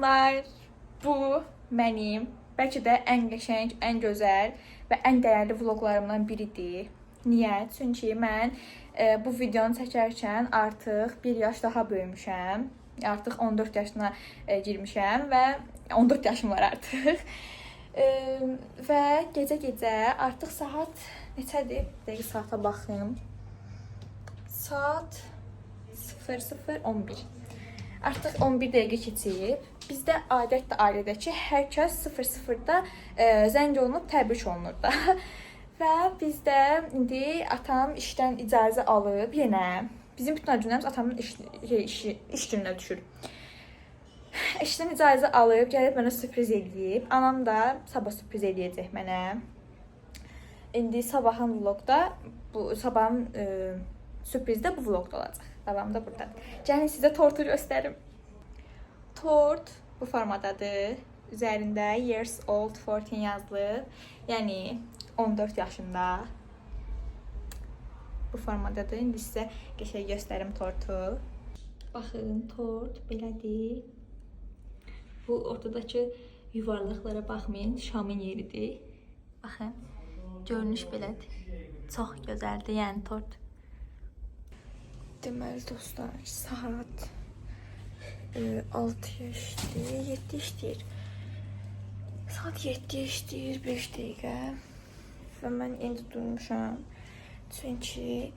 Salamlar. Bu mənim bəlkə də ən qəşəng, ən gözəl və ən dəyərli vloqlarımdan biridir. Niyə? Çünki mən bu videonu çəkərkən artıq 1 yaş daha böyümüşəm. Artıq 14 yaşına girmişəm və 14 yaşım var artıq. Və gecə-gecə artıq saat neçədir? Dəqiq saata baxım. Saat 00:11. Artıq 11 dəqiqə keçib. Bizdə adətdir ailədə ki, hər kəs 00-da zəng olunub təbrik olunur da. Və bizdə indi atam işdən icazə alıb yenə. Bizim bütün günlərimiz atamın iş gününə düşür. İşdən icazə alıb, gəlib mənə sürpriz eləyib. Anam da sabah sürpriz eləyəcək mənə. İndi sabahın vlogda, sabahın sürprizdə bu vlogda olacaq. Davamı da buradadır. Gəlin sizə tortu göstərim. Tort bu formadadır. Üzərində years old 14 yazılıb. Yəni 14 yaşında. Bu formadadır. İndi sizə qəşəng göstərim tortu. Baxın, tort belədir. Bu ortadakı yuvarlaqlara baxmayın, Şamın yeridir. Baxın, görünüş belədir. Çox gözəldir, yəni tort. Deməli dostlar, saat 6 işləyir, 7 işləyir. Saat 7 işləyir, 5 dəqiqə. Və mən indi durmuşam. Çünki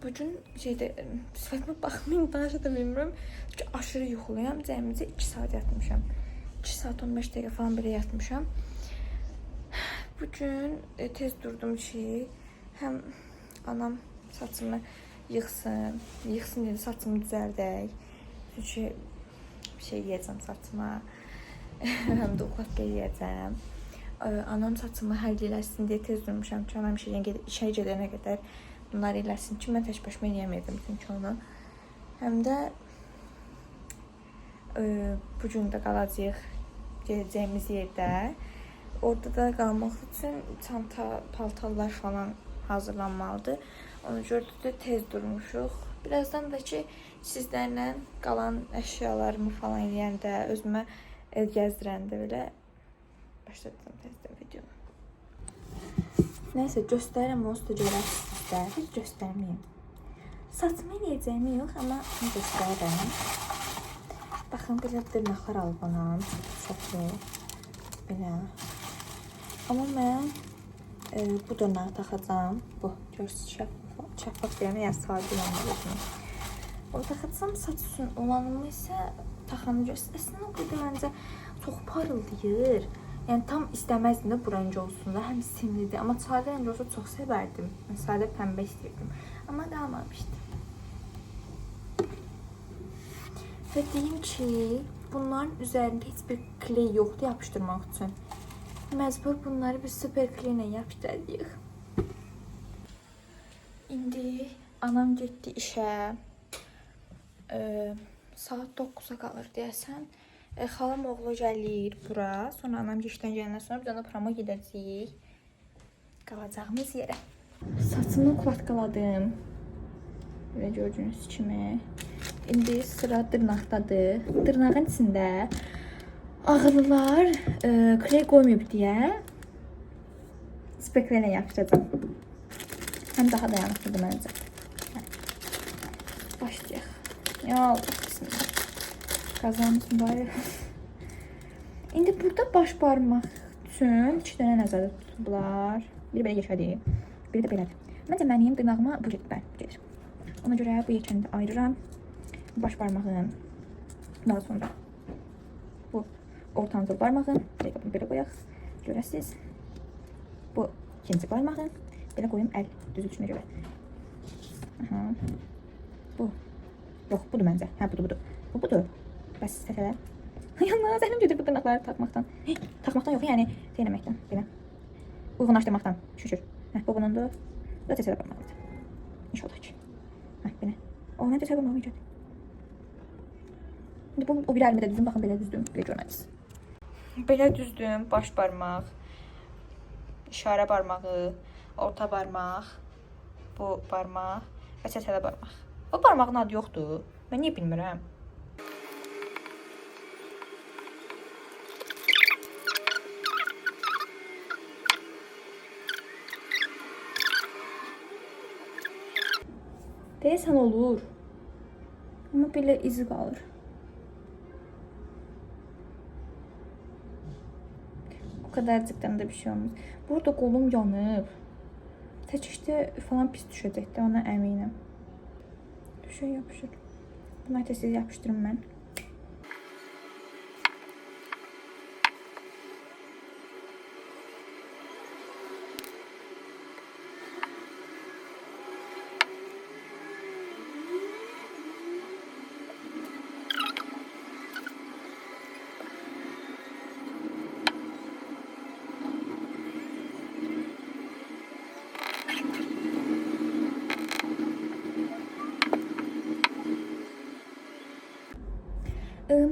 bugün sifətimə baxmayın, danışa da bilmirəm. Çünki aşırı yuxuluyam. Cəmicə 2 saat yatmışam. 2 saat 15 dəqiqə falan belə yatmışam. Bugün tez durdum ki, həm anam saçımı yıxsın dedi, saçımı düzəldək. Çünki bir şey yiyəcəm saçıma. Həm də ukladka yiyəcəm. Anam saçımı həll eləsin deyə tez durmuşam ki, anam işə gedənə qədər bunları eləsin ki, mən tək başıma yiyəməyəcəm çünki onu. Həm də bugün də qalacaq gedəcəyimiz yerdə. Orada da qalmaq üçün çanta, paltarlar falan hazırlanmalıdır. Ona görə də tez durmuşuq. Birazdan da ki, sizlərlə qalan əşyalarımı falan eləyəndə, özümə gəzdirəndə belə başladım tezdən videonu. Nəysə, göstərirəm, onsuz da görərsizlər. Heç göstərməyim. Saçımı eləyəcəyimi yox, amma göstərirəm. Baxın, belə dırnaqlar alıb anam. Çoxlu. Belə. Amma mən bu dırnağı taxacam. Bu, görürsünüz, şəffaf deyəmə, yəni sadi yanılır. O taxacam, saç üçün olanımı isə taxanı göstərir. Əslində o qədər məncə çox parıldayır. Yəni tam istəməzdim də bu rəng olsun da, həm simlidir. Amma sadə rəng olsa çox sevərdim. Mən sadə pəmbə istəyirdim. Amma qalmamışdı. Və deyim ki, bunların üzərində heç bir kley yoxdur yapışdırmaq üçün. Məcbur bunları bir super kley ilə yapışdıracağıq. İndi anam getdi işə. Saat 9-a qalır deyəsən. Xalam oğlu gəlir bura. Sonra anam işdən gələndən sonra bir dənə prama gedəcəyik. Qalacağımız yerə. Saçımı ukladkaladım. Belə gördüyünüz kimi. İndi sıra dırnaqdadır. Dırnağın içində ağırlılar kley qoymayıb deyə speklə ilə yapışacağım. Həm daha dayanıqlıdır məncə. Başlayaq. Ya Allah, bismillah. Qazanımız mübarək. İndi burada baş barmaq üçün 2 dənə nəzərdə tutublar. Biri belə yekədir, biri də belədir. Məncə mənim dırnağıma bu gedir. Ona görə bu yekəni də ayırıram. Baş barmağın, daha sonra bu ortancıl barmağın, belə qoyaq, görəsiniz. Bu ikinci barmağın, belə qoyum əl düzülüşünə görə. Aha. Bu, yox, budur məncə, hə, budur. Bu budur, bəs sətələr. Yalnız əlim gedir bu dırnaqları taxmaqdan. Taxmaqdan yox, yəni deynəməkdən, belə. Uyğunlaşdırmaqdan, şükür. Hə, bu bunundur, bu da cəsələ barmağıdır. İnşallah ki. Hə, belə. O, mən cəsələ barmağımı gördüm. İndi bu, o bir əlimi də düzdüm, baxın, belə düzdüm, belə görmədiniz. Belə düzdüm, baş barmaq, işarə barmağı, orta barmaq, bu barmaq və çətələ barmaq. O barmağın adı yoxdur, mən niyə bilmirəm? Deyəsən olur. Amma belə izi qalır. O kadarcıktan da bir şey olmaz. Burada qolum yanıb. Çəkişdə falan pis düşəcəkdi, ona əminəm. Düşür, yapışır. Bunu tez yapışdırım mən.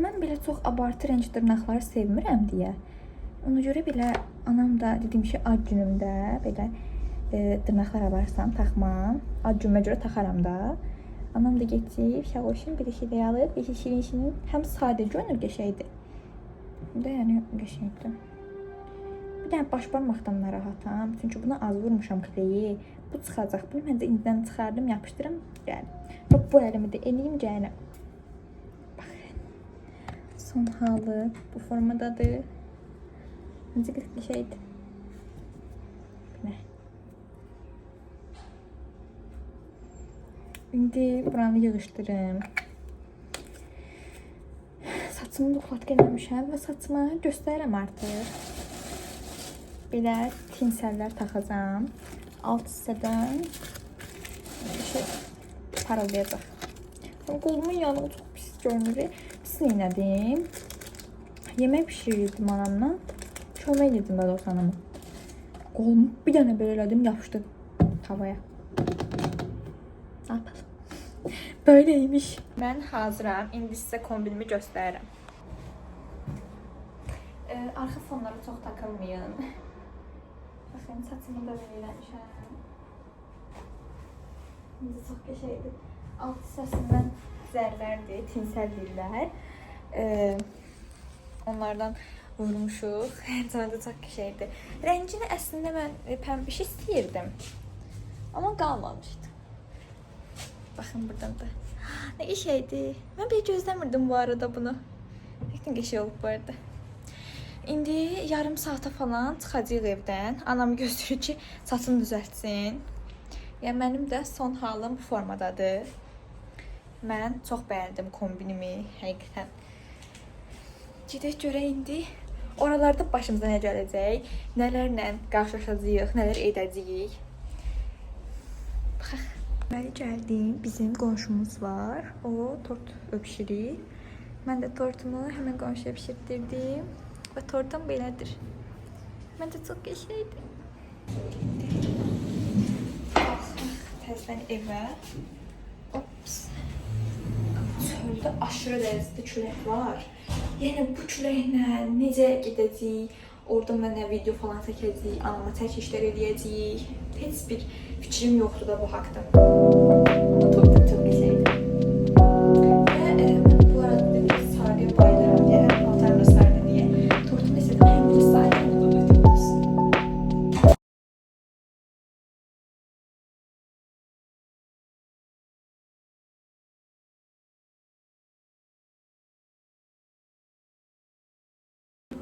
Mən belə çox abartı rəng dırnaqları sevmirəm deyə. Ona görə belə anam da dediyim ki, ad günümdə belə dırnaqlar avarsam taxmam. Ad günümə görə taxaram da. Anam da getib Şahoşun bir şeylər alıb, bir şirin həm sadə görünür, qəşəngdir. Bir də yəni qəşəngdir. Bir də baş barmaqdan narahatam. Çünki buna az vurmuşam kleyi. Bu çıxacaq. Bunu məncə indidən çıxardım, yapışdırım. Yəni. Bu əlimi də eləyim gələm. Son halı bu formadadır. Necə bir şeydir. Nə? İndi buranı yığışdırım. Saçımı duxlat eləmişəm və saçıma göstərirəm artıq. Belə tinsəllər taxacam. Alt hissədən bir şey parıldayacaq. Qolumun yanı çox pis görünür. Sinirlədim. Yemək pişirirdim anamla. Kömək edirdim daha doğrusu anamı. Qolumu bir dənə belə elədim, yapışdı havaya. Ne yapalım? Böyleymiş. Mən hazıram. İndi sizə kombinimi göstərirəm. Arxa fonları çox takılmayın. Baxın, saçımı da belə eləmişəm. İndi çox qəşəngdir. Alt hissəsindən zərlərdir, tinsel dillər. Onlardan vurmuşuq. Həmçində çox qəşəngdir. Rəngini əslində mən pəmbiş istəyirdim. Amma qalmamışdı. Baxın buradan da. Nə qəşəngdir. Mən belə gözləmirdim bu arada bunu. Həqiqətən qəşəng olub bu arada. İndi yarım saata falan çıxacağıq evdən. Anam gözləyir ki, saçını düzəltsin. Yəni mənim də son halım bu formadadır. Mən çox bəyəndim kombinimi, həqiqətən. Gedək görək indi oralarda başımıza nə gələcək, nələrlə qarşılaşacağıq, nələr edəcəyik. Baxaq. Bəli, gəldim. Bizim qonşumuz var. O tort öpüşürük. Mən də tortumu həmən qonşuya pişirdirdim. Və tortum belədir. Məncə çox qəşəngdir. Baxaq təzədən evə. Ops. Çöldə aşırı dərəcədə külək var. Yəni bu küləklə necə gedəcəyik? Orada mənə video falan çəkəcəyik, anama çəkişlər edəcəyik. Heç bir fikrim yoxdur da bu haqda. Bu tortum çox qəşəngdir. Və bu arada dedim sarıya bayılıram deyə, həm paltarına sarıda deyə. Tortum istədim, həm bir sarıya uyğun olsun.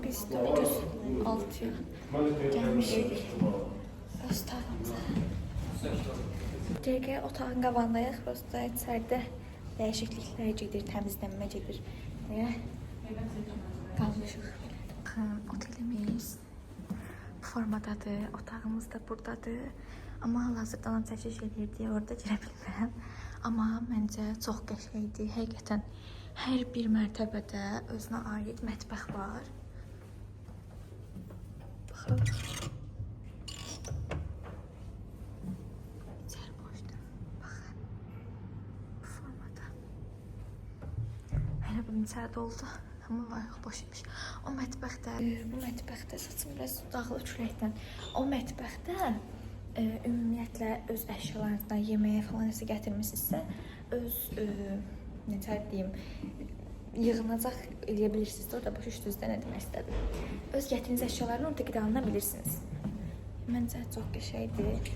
Biz 406'ya gelmişik. Otağımıza. Dəqiqə otağın qabağındayıq. Prosta içəridə dəyişikliklər gedir, təmizlənmə gedir. Deyə qalmışıq. Otelimiz bu formadadır. Otağımız da buradadır. Amma hal-hazırda anam çəkiş edir deyə orada girə bilmirəm. Amma məncə çox qəşəngdir. Həqiqətən hər bir mərtəbədə özünə aid mətbəx var. Baxın. İçəri boşdur. Baxın. Bu formada. Hələ bu içəri doldu. Amma var, boş imiş. O mətbəxdə, bu mətbəxdə saçım biraz dağılır küləkdən. O mətbəxdə ümumiyyətlə öz əşyalarınızdan yeməyə falan nəsə gətirmisinizsə, öz necə deyim, yığınacaq eləyə bilirsiniz də, orada başa düşdünüzdə nə demək istədim. Öz gətiriniz əşyalarını orada qidalanına bilirsiniz. Məncə çox qəşəngdir.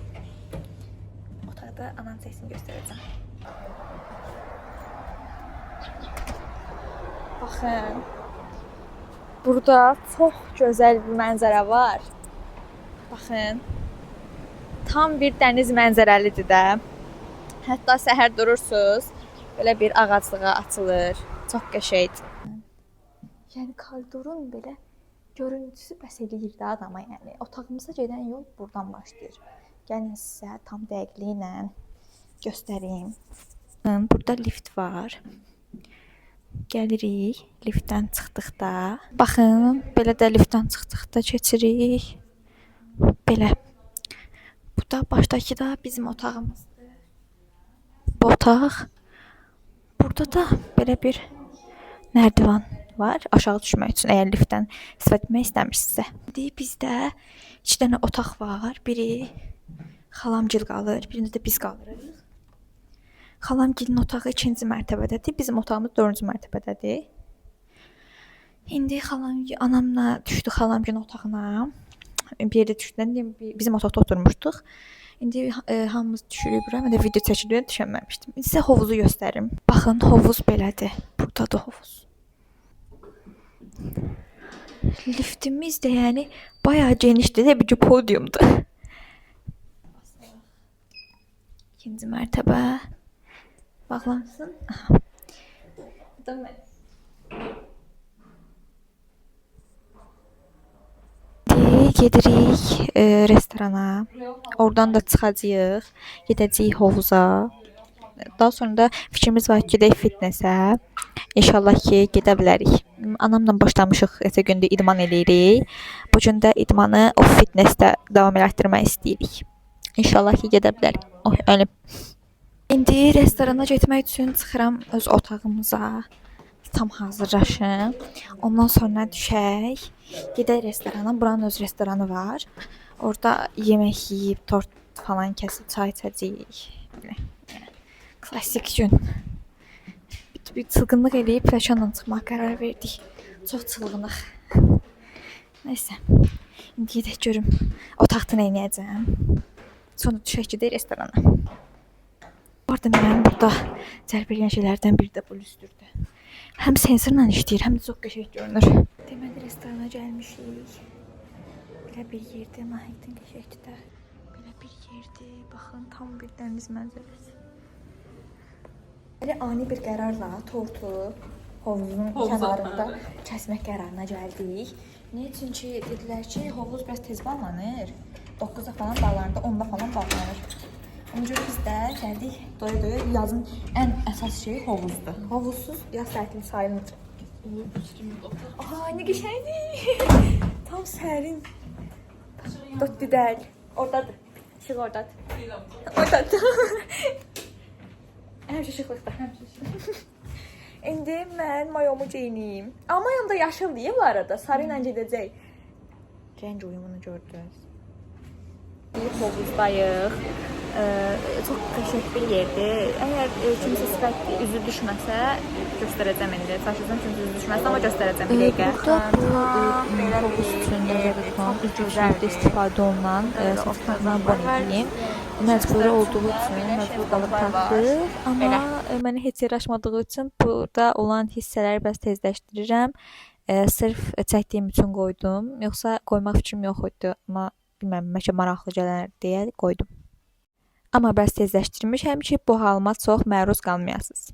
Otaqda anam çəksin göstərəcəm. Baxın. Burada çox gözəl bir mənzərə var. Baxın. Tam bir dəniz mənzərəlidir də. Hətta səhər durursunuz, belə bir ağaclığa açılır. Çox qəşəngdir. Yəni koridorun belə görüntüsü bəs eləyir də adama, yəni. Otağımıza gedən yol buradan başlayır. Gəlin sizə tam dəqiqliklə göstəreyim. Burada lift var. Gəlirik liftdən çıxdıqda. Baxın, belə də liftdən çıxdıqda keçirik. Belə. Bu da başdakı da bizim otağımızdır. Bu otaq. Burada da belə bir nərdivan var aşağı düşmək üçün, əgər liftdən istifadə etmək istəmirsinizsə. İndi bizdə 2 dənə otaq var. Biri xalamgil qalır, birində də biz qalırıq. Xalamgilin otağı 2-ci mərtəbədədir, bizim otağımız 4-cü mərtəbədədir. İndi anamla düşdük xalamgilin otağına. Bir yerdə düşdük, bizim otaqda oturmuşduq. İndi hamımız düşürük bura. Mən də video çəkirəm, düşənməmişdim. İndi sizə hovuzu göstərim. Baxın, hovuz belədir. Buradadır hovuz. Liftimiz də yəni bayağı genişdir, bir ki podiumdur. 2-ci mərtəbə. Bağlansın. Gedirik restorana. Oradan da çıxacağıq. Gedəcəyik hovuza. Daha sonra da fikrimiz var ki, gedək fitnessə. İnşallah ki, gedə bilərik. Anamla başlamışıq, neçə gündür idman eləyirik. Bu gün də idmanı o fitnesdə davam elətdirmək istəyirik. İnşallah ki, gedə bilərik. Oy, ölüm. İndi restorana getmək üçün çıxıram öz otağımıza. Tam hazırlaşım. Ondan sonra düşək. Gedək restorana. Buranın öz restoranı var. Orada yemək yeyib, tort falan kəsib, çay içəcəyik. Klassik gün. Bir çılgınlıq eləyib fəşanla çıxmaq qərar verdik. Çox çılgınlıq. Nəysə. İndi gedək görüm otaqda nə edəcəm. Sonra düşək gedək restorana. Bu arada mənim burada cəlb edən şeylərdən biri də bu lüstürdür. Həm sensorla işləyir, həm də çox qəşəng görünür. Deməli restorana gəlmişik. Belə bir yerdə, nəhayətən qəşəngdir də. Belə bir yerdə, baxın, tam bir dəniz mənzərəsi. Belə ani bir qərarla tortu hovuzun kənarında kəsmək qərarına gəldik. Niyə? Çünki dedilər ki, hovuz biraz tez bağlanır. 9-da falan bağlanır, 10-da falan bağlanır. Ona görə biz də gəldik, doya-doya yazın ən əsas şeyi hovuzdur. Hovuzsuz yaz tətili sayılmır. Aha, nə qəşəngdir. Tam sərin. Dot didəl. Oradadır. İşıq oradadır. Oradadır. Həmişə işıqlıqda, həmişə işıqlıqda. İndi mən mayomu geyiniyim. Amma mayom da yaşıl deyil bu arada. Sarı ilə gedəcək. Rəng uyumunu gördünüz. Hovuzdayıq. Çox qəşəng bir yerdir. Əgər kimsə sifətli üzü düşməsə, göstərəcəm indi. Saçınızdan kimsə üzü düşməsə, amma göstərəcəm bir dəqiqə. Burada bu hovuz üçün nəzərdə tutulan ilk üçlükdə istifadə olunan saçlarından aboneliyim. Məcburi olduğu üçün məcbur qalıb taxdıq. Amma mənə heç yaraşmadığı üçün burada olan hissələri bəs tezləşdirirəm. Sırf çəkdiyim üçün qoydum. Yoxsa qoymaq fikrim yox idi. Amma bilməm, məncə maraqlı gələr deyə qoydum. Amma bəs tezləşdirmişəm ki, bu halıma çox məruz qalmayasınız.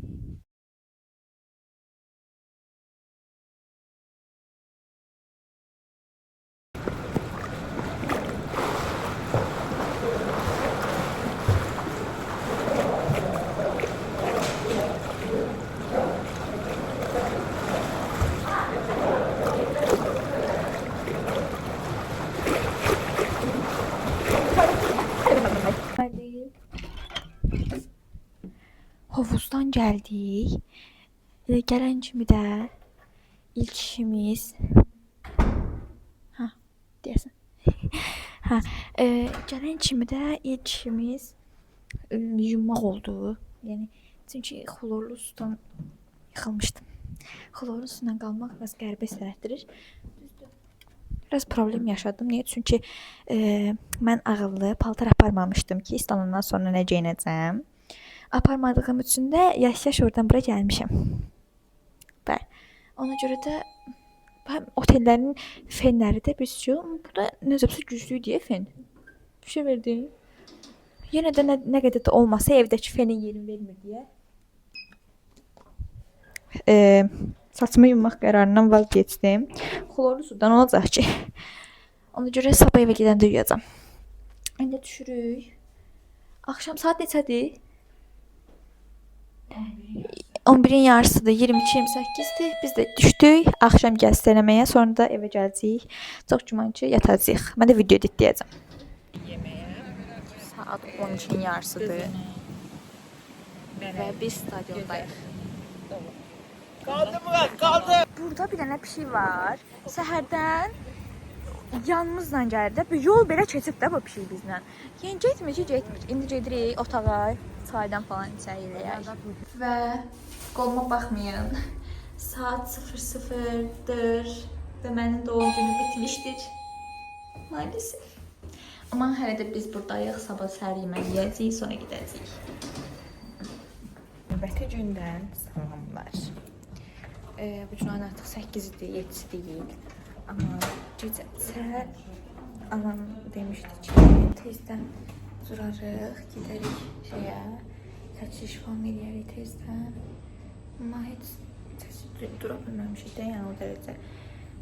Hovuzdan gəldik. Gələn kimi də ilk işimiz deyəsən. Gələn kimi də ilk işimiz yummaq oldu. Yəni çünki xlorlu sudan yıxılmışdım. Xlorlu sudan qalmaq biraz qəribə hiss elətdirir. Biraz problem yaşadım. Niyə? Çünki mən ağıllı paltar aparmamışdım ki, istanandan sonra nə geyinəcəm. Aparmadığım üçün də yaş-yaş oradan bura gəlmişəm. Bəli. Ona görə də həm otellərin fenləri də bir şey. Bu da necəsə güclü deyə fen. Bir şey verdi. Yenə də nə qədər də olmasa evdəki fenin yerini vermir deyə. Saçımı yumaq qərarından vaz keçdim. Xlorlu sudan olacaq ki. Ona görə sabah evə gedəndə yuyacam. İndi düşürük. Axşam saat neçədir? 11-in yarısıdır, 22-28-dir. Biz də düşdük axşam gəzisi eləməyə, sonra da evə gələcəyik. Çox güman ki, yatacağıq. Mən də video editləyəcəm. Saat 12-in yarısıdır. Və biz stadiondayıq. Qaldı. Burada bir dənə bir şey var. Səhərdən yanımızla gəldi. Bir yol belə keçib də bu pişik bizlə. Yəni getmir. İndi gedirik otağa, çaydan falan içəyirik. Və qoluma baxmayın. Saat 00-dır və mənim doğum günüm bitmişdir. Maalesef. Amma hələ də biz buradayıq. Sabah səhər yemək yeyəcəyik, sonra gedəcəyik. Növbəti gündən salamlar. Bu gün ayın artıq 8-dir, 7-si deyil. Amma gecə səhər anam demişdi ki, tezdən durarıq, gedərik şeyə, çəkiş falan eləyərik tezdən. Amma heç dura bilməmişik də, yəni o dərəcə.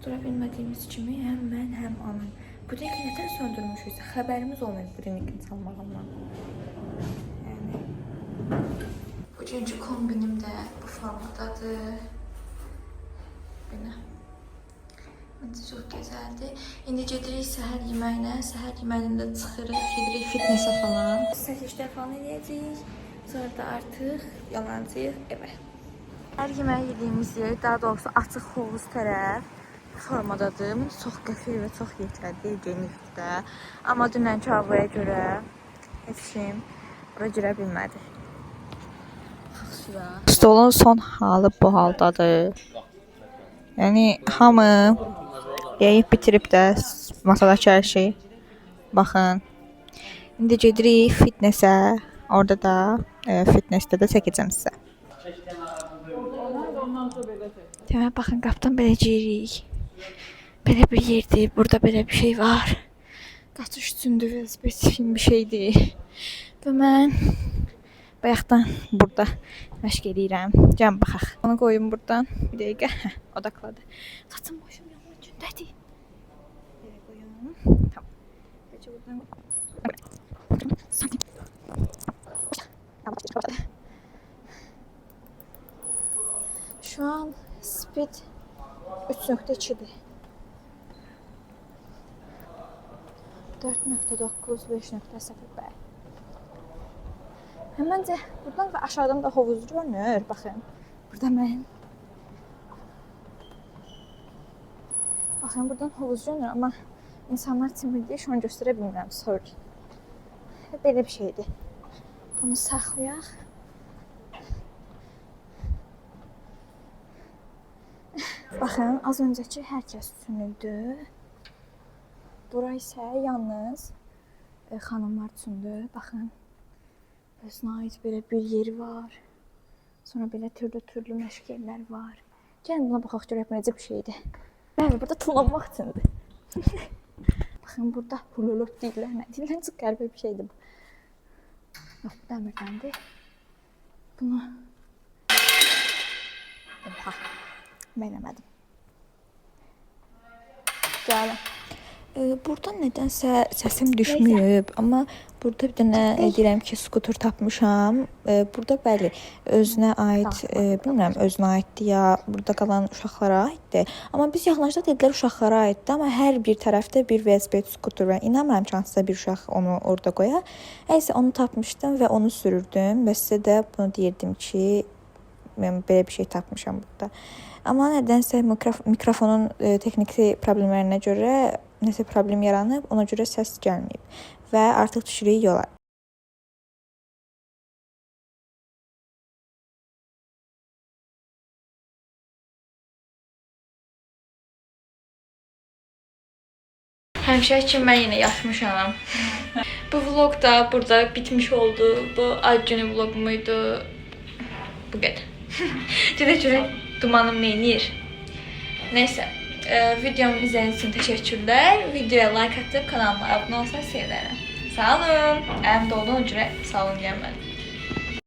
Dura bilmədiyimiz kimi həm mən, həm anam. Budinki nətər söndürmüşüksə, xəbərimiz olmayıb budinkin çalmağından. Yəni, bugünkü kombinim də bu formadadır. Belə. Məncə çox gözəldir. İndi gedirik səhər yeməyinə. Səhər yeməyində çıxırıq, gedirik fitnessə falan. Səhişlər falan eləyəcəyik. Sonra da artıq yollanacağıq evə. Hər yemək yediyimiz yer, daha doğrusu açıq hovuz tərəf formadadır. Çox qəfil və çox yetərli, genişdə. Amma dünənki havaya görə heç kim bura girə bilmədi. Stolun son halı bu haldadır. Yəni hamı yeyib bitirib də masadakı hər şey. Baxın. İndi gedirik fitnesə. Orada da fitnesdə də çəkəcəm sizə. Demək baxın qapıdan belə giyirik. Belə bir yerdir. Burada belə bir şey var. Qaçış üçündür və spesifik bir şeydir. Və mən bayaqdan burada məşq edirəm. Gəlin baxaq. Onu qoyum buradan. Bir dəqiqə. Odakladı. Saçım başım yanma gündədir. Belə qoyum. Tamam. Peki buradan. Şu an speed 3.2'dir. 4.9, 5.0. Həməncə buradan və aşağıdan da hovuz görünür. Baxın. Burada mən. Baxın buradan hovuz görünür, amma insanlar çimildiyi şu an göstərə bilmirəm. Sorry. Belə bir şeydir. Bunu saxlayaq. Baxın, az öncəki hər kəs üçün idi. Bura isə yalnız xanımlar üçündür. Baxın. Özünə aid belə bir yeri var. Sonra belə türlü məşq yerlər var. Gəlin buna baxaq görək necə bir şeydir. Bəli, burada tullanmaq üçündür. Baxın, burada hululub deyirlər. Nə deyirlər? Çox qəribə bir şeydir bu. Yox, bu dəmirdəndir. Bunu... Oha, mən eləmədim. Gəlin. Buradan nədənsə səsim düşməyib, amma burada bir dənə deyirəm ki, skuter tapmışam. Burada bəli, özünə aid, bilmirəm, özünə aiddir ya, burada qalan uşaqlara aiddir. Amma biz yaxınlaşda dedilər uşaqlara aiddir, amma hər bir tərəfdə bir velosiped skuter var. İnanmıram ki, hansısa bir uşaq onu orada qoyar. Nəysə onu tapmışdım və onu sürürdüm və sizə də bunu deyirdim ki, mən belə bir şey tapmışam burada. Amma nədənsə mikrofonun texniki problemlərinə görə nəsə problem yaranıb, ona görə səs gəlməyib və artıq düşürük yola. Həmişə ki mən yenə yatmışam. Bu vlog da burada bitmiş oldu. Bu ad günü vlogumuydu. Bu qədər. Gedək görək dumanım neynir. Neyse. Videomu izlediğiniz için teşekkürler. Videoya like atıp kanalıma abone olsanız sevinirim. Sağ olun. Evde olduğunuz üzere sağ olun gelmedi.